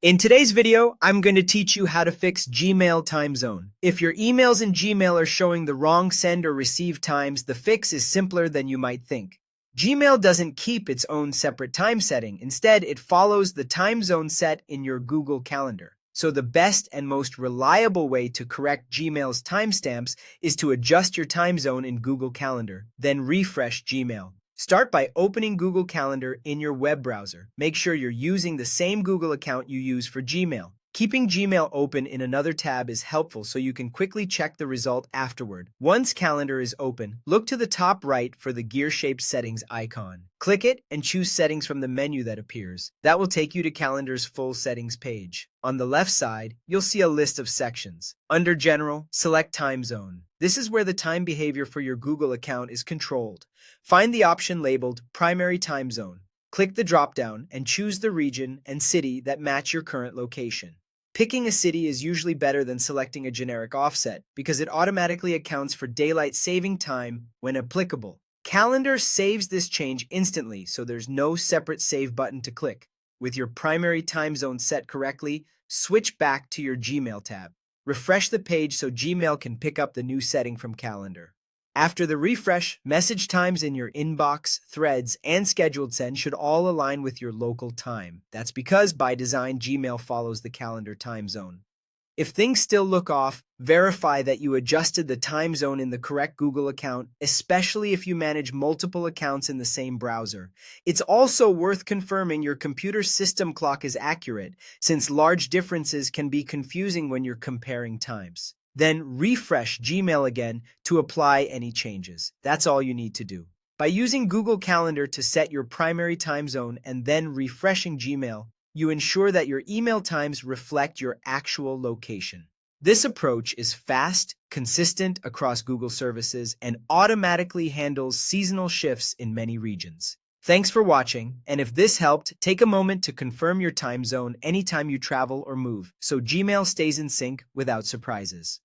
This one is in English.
In today's video, I'm going to teach you how to fix Gmail time zone. If your emails in Gmail are showing the wrong send or receive times, the fix is simpler than you might think. Gmail doesn't keep its own separate time setting. Instead, it follows the time zone set in your Google Calendar. So the best and most reliable way to correct Gmail's timestamps is to adjust your time zone in Google Calendar, then refresh Gmail. Start by opening Google Calendar in your web browser. Make sure you're using the same Google account you use for Gmail. Keeping Gmail open in another tab is helpful so you can quickly check the result afterward. Once Calendar is open, look to the top right for the gear-shaped settings icon. Click it and choose settings from the menu that appears. That will take you to Calendar's full settings page. On the left side, you'll see a list of sections. Under General, select Time Zone. This is where the time behavior for your Google account is controlled. Find the option labeled Primary Time Zone. Click the drop-down and choose the region and city that match your current location. Picking a city is usually better than selecting a generic offset because it automatically accounts for daylight saving time when applicable. Calendar saves this change instantly, so there's no separate save button to click. With your primary time zone set correctly, switch back to your Gmail tab. Refresh the page so Gmail can pick up the new setting from Calendar. After the refresh, message times in your inbox, threads, and scheduled send should all align with your local time. That's because, by design, Gmail follows the calendar time zone. If things still look off, verify that you adjusted the time zone in the correct Google account, especially if you manage multiple accounts in the same browser. It's also worth confirming your computer system clock is accurate, since large differences can be confusing when you're comparing times. Then refresh Gmail again to apply any changes. That's all you need to do. By using Google Calendar to set your primary time zone and then refreshing Gmail, you ensure that your email times reflect your actual location. This approach is fast, consistent across Google services, and automatically handles seasonal shifts in many regions. Thanks for watching, and if this helped, take a moment to confirm your time zone anytime you travel or move, so Gmail stays in sync without surprises.